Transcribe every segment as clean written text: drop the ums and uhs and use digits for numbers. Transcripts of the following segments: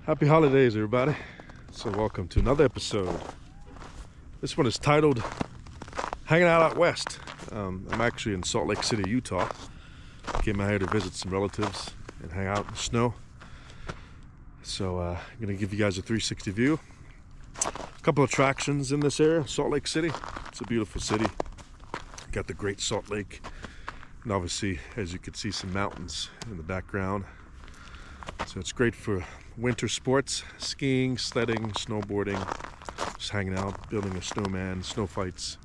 Happy holidays, everybody. So welcome to another episode. This one is titled Hanging Out West. I'm actually in Salt Lake City, Utah. Came out here to visit some relatives and hang out in the snow. So I'm going to give you guys a 360 view. A couple of attractions in this area, Salt Lake City. It's a beautiful city. Got the Great Salt Lake. And obviously, as you can see, some mountains in the background. So it's great for winter sports, skiing, sledding, snowboarding, just hanging out, building a snowman, snow fights.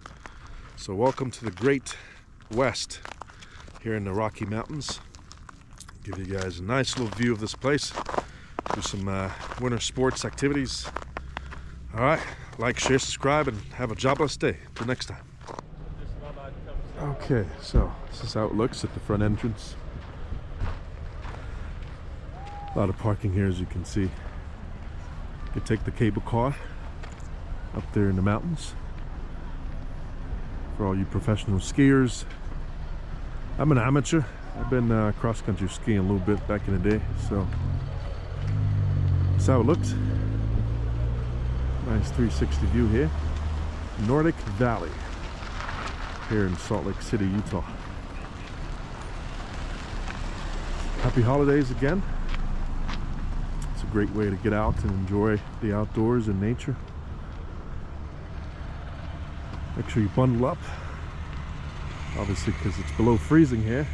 So welcome to the Great West here in the Rocky Mountains. Give you guys a nice little view of this place. Do some winter sports activities. All right, like, share, subscribe, and have a jobless day. Till next time. Okay, so this is how it looks at the front entrance. A lot of parking here, as you can see. You can take the cable car up there in the mountains. For all you professional skiers. I'm an amateur. I've been cross-country skiing a little bit back in the day, so that's how it looks. Nice 360 view here. Nordic Valley here in Salt Lake City, Utah. Happy holidays again. It's a great way to get out and enjoy the outdoors and nature. Make sure you bundle up, obviously, because it's below freezing here.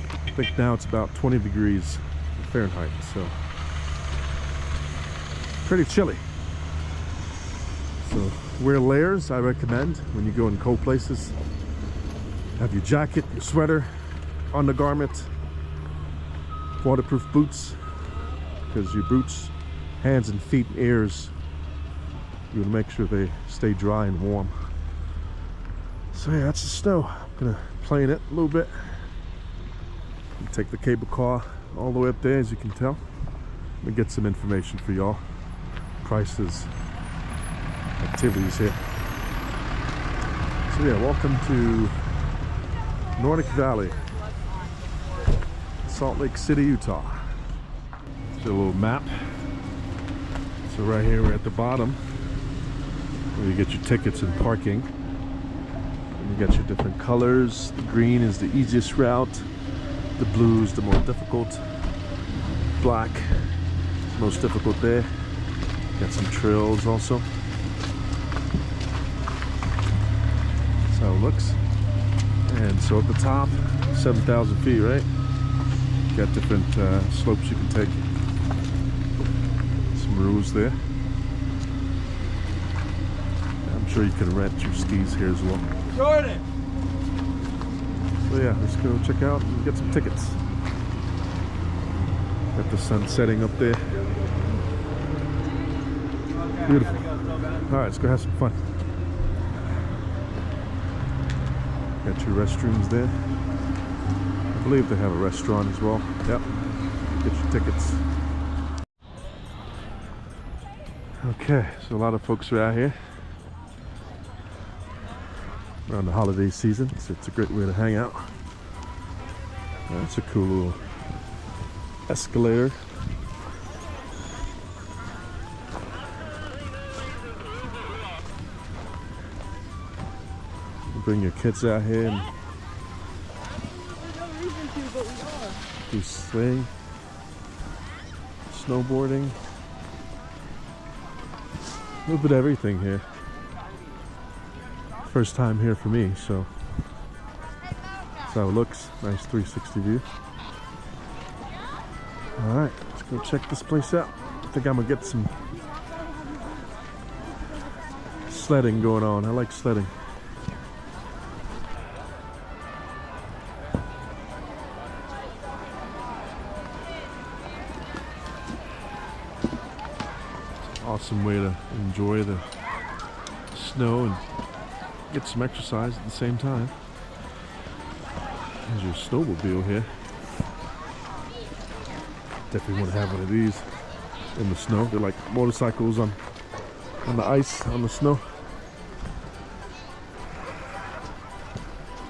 I think now it's about 20 degrees Fahrenheit, so pretty chilly. So wear layers, I recommend, when you go in cold places. Have your jacket, your sweater, undergarment, waterproof boots, because your boots, hands and feet and ears, you want to make sure they stay dry and warm. So yeah, that's the snow. I'm gonna plane it a little bit. Take the cable car all the way up there, as you can tell. Let me get some information for y'all. Prices, activities here. So yeah, welcome to Nordic Valley, Salt Lake City, Utah. There's a little map. So right here we're at the bottom where you get your tickets and parking. And you got your different colors. The green is the easiest route. The blue is the more difficult. Black, most difficult there. Got some trails also. That's how it looks. And so at the top, 7,000 feet, right? Got different slopes you can take. Some rules there. I'm sure you can rent your skis here as well. Jordan! So yeah, let's go check out and get some tickets. Got the sun setting up there. Beautiful. Alright, let's go have some fun. Got your restrooms there. I believe they have a restaurant as well. Yep. Get your tickets. Okay, so a lot of folks are out here around the holiday season, so it's a great way to hang out. That's a cool little escalator. Bring your kids out here and do sledding, snowboarding, a little bit of everything here. First time here for me, so that's how it looks. Nice 360 view. Alright, let's go check this place out. I think I'm gonna get some sledding going on. I like sledding. Awesome way to enjoy the snow and get some exercise at the same time. There's your snowmobile here. Definitely want to have one of these in the snow. They're like motorcycles on the ice, on the snow.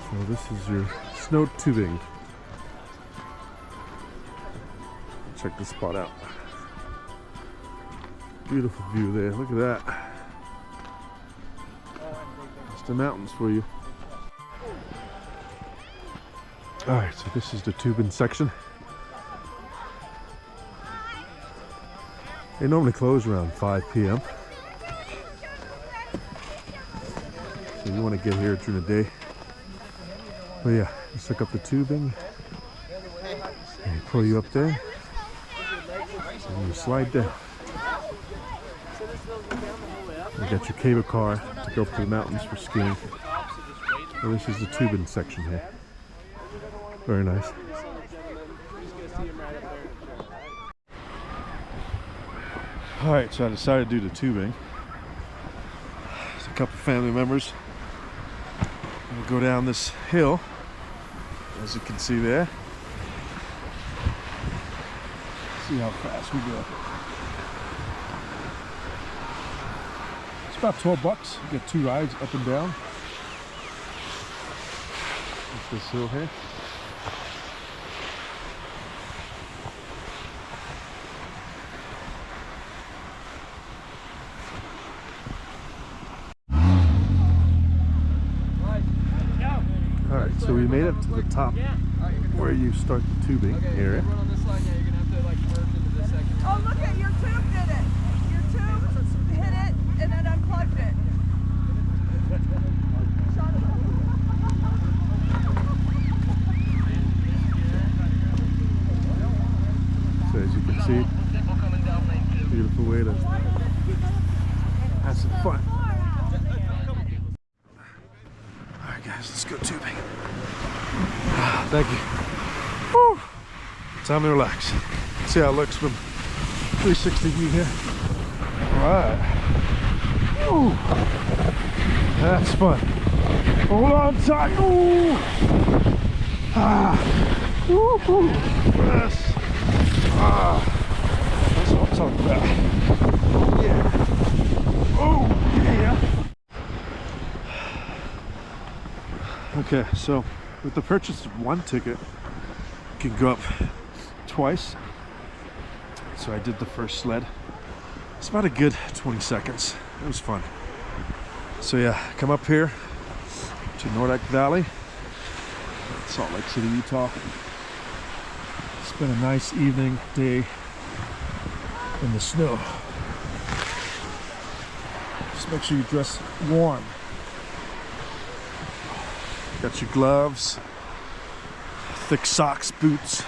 So this is your snow tubing. Check this spot out. Beautiful view there. Look at that. It's the mountains for you. Alright, so this is the tubing section. They normally close around 5 p.m. So you want to get here during the day. But yeah, just hook up the tubing. And pull you up there. And you slide down. You got your cable car to go up to the mountains for skiing. So this is the tubing section here. Very nice. Alright, so I decided to do the tubing. There's a couple family members. I'm gonna go down this hill, as you can see there. See how fast we go. It's about $12. You get 2 rides up and down. It's this hill here. Alright, so we made it to the top where you start the tubing area. Oh, look at your tube did it. Your tube hit it and then unplugged it. So as you can see, beautiful way to have some fun. Alright guys, let's go tubing. Thank you. Woo! Time to relax. See how it looks from 360 view here. Alright. Ooh. That's fun. Hold on tight. Ooh. Ah. Woo-hoo. Yes. Ah. That's what I'm talking about. Oh yeah. Oh yeah. Okay, so with the purchase of 1 ticket, you can go up twice. So I did the first sled. It's about a good 20 seconds. It was fun. So yeah, come up here to Nordic Valley, Salt Lake City, Utah. Spend a nice evening, day in the snow. Just make sure you dress warm. Got your gloves, thick socks, boots.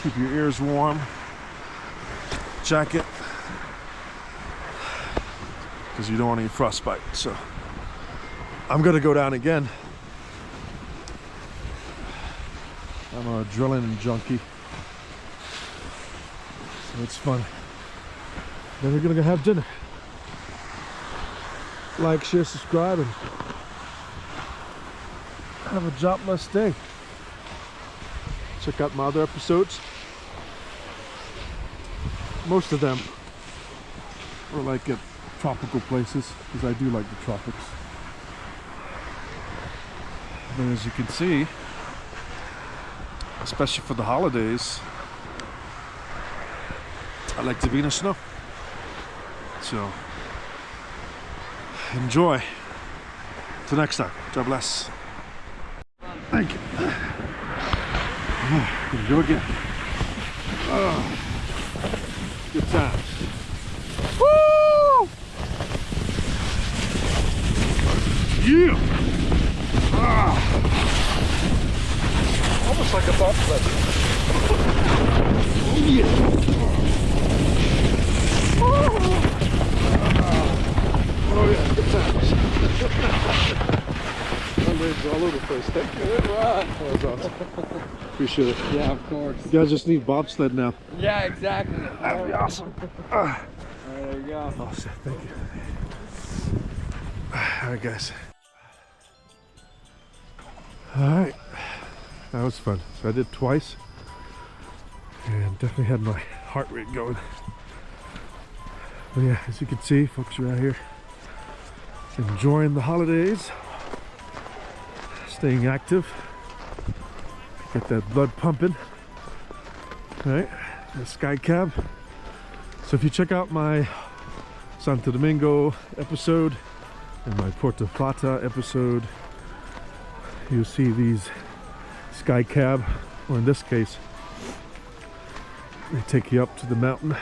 Keep your ears warm. Jacket, because you don't want any frostbite. So I'm gonna go down again. I'm a adrenaline junkie, so it's fun. Then we're gonna go have dinner. Like, share, subscribe, and have a jobless day. Check out my other episodes. Most of them are like at tropical places, because I do like the tropics. But as you can see, especially for the holidays, I like to be in the snow. So enjoy. Till next time. God bless. Thank you. Gonna go again. Oh, good times. Woo! Yeah! Ah. Almost like a bobsled. Oh yeah! Oh yeah, good times. It's all over the place. Thank you. Good run. That was awesome. Appreciate it. Yeah, of course. You guys just need bobsled now. Yeah, exactly. That'd be awesome. Alright, there you go. Oh, shit. Thank you. Alright, guys. Alright. That was fun. So I did twice. And definitely had my heart rate going. But yeah, as you can see, folks are out here enjoying the holidays. Staying active, get that blood pumping. All right, the sky cab. So if you check out my Santo Domingo episode and my Puerto Plata episode, you'll see these sky cab, or in this case, they take you up to the mountain,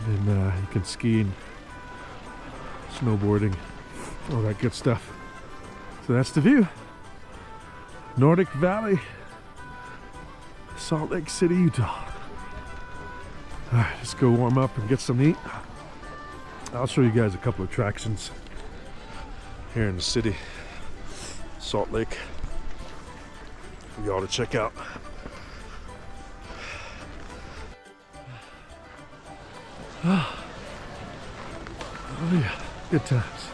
and you can ski and snowboarding, all that good stuff. So that's the view. Nordic Valley, Salt Lake City, Utah. Alright, let's go warm up and get some to eat. I'll show you guys a couple of attractions here in the city, Salt Lake, for y'all to check out. Oh yeah, good times.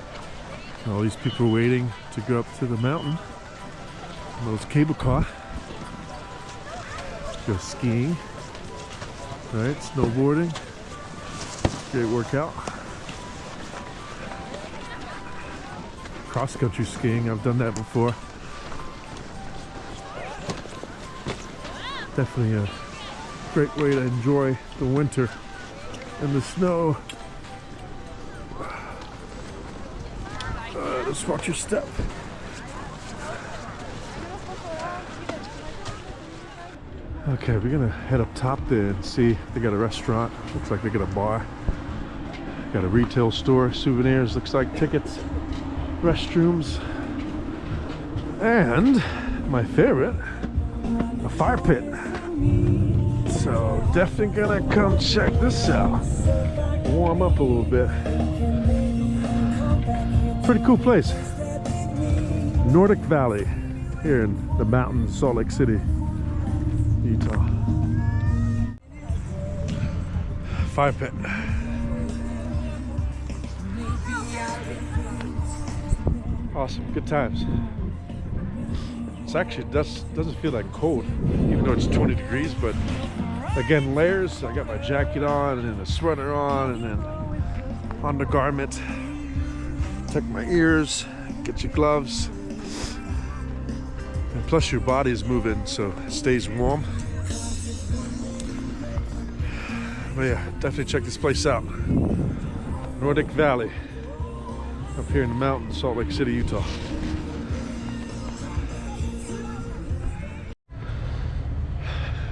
All these people waiting to go up to the mountain. Those cable car. Go skiing. Right, snowboarding. Great workout. Cross-country skiing, I've done that before. Definitely a great way to enjoy the winter and the snow. Just watch your step. Okay, we're gonna head up top there and see if they got a restaurant. Looks like they got a bar. Got a retail store, souvenirs, looks like tickets, restrooms, and my favorite, a fire pit. So definitely gonna come check this out. Warm up a little bit. Pretty cool place. Nordic Valley here in the mountains, Salt Lake City, Utah. Fire pit. Awesome, good times. It's actually doesn't feel that cold, even though it's 20 degrees, but again, layers. I got my jacket on and then a sweater on and then undergarment. Tuck my ears, get your gloves. And plus your body is moving, so it stays warm. But yeah, definitely check this place out. Nordic Valley, up here in the mountains, Salt Lake City, Utah.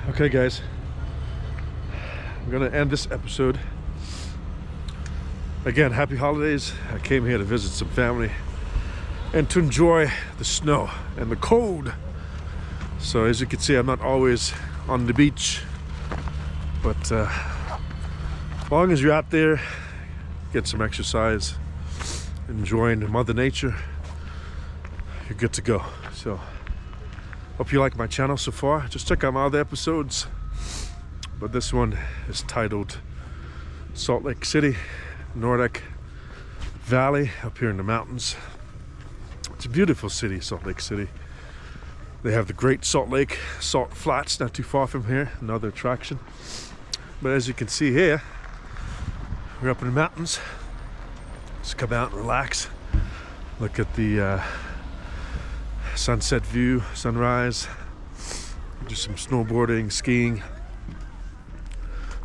Okay guys, I'm gonna end this episode. Again, happy holidays. I came here to visit some family and to enjoy the snow and the cold. So as you can see, I'm not always on the beach, but as long as you're out there, get some exercise, enjoying Mother Nature, you're good to go. So hope you like my channel so far. Just check out my other episodes, but this one is titled Salt Lake City, Nordic Valley, up here in the mountains. It's a beautiful city, Salt Lake City. They have the Great Salt Lake Salt Flats not too far from here, another attraction. But as you can see here, we're up in the mountains. Just come out and relax. Look at the sunset view, sunrise. Do some snowboarding, skiing,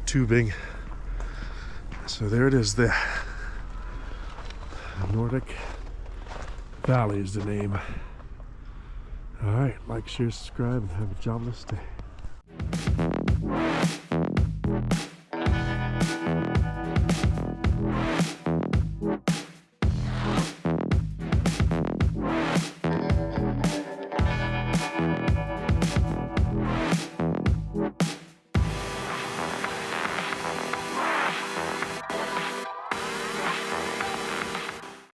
tubing. So there it is there. Nordic Valley is the name. All right, like, share, subscribe, and have a jobless day.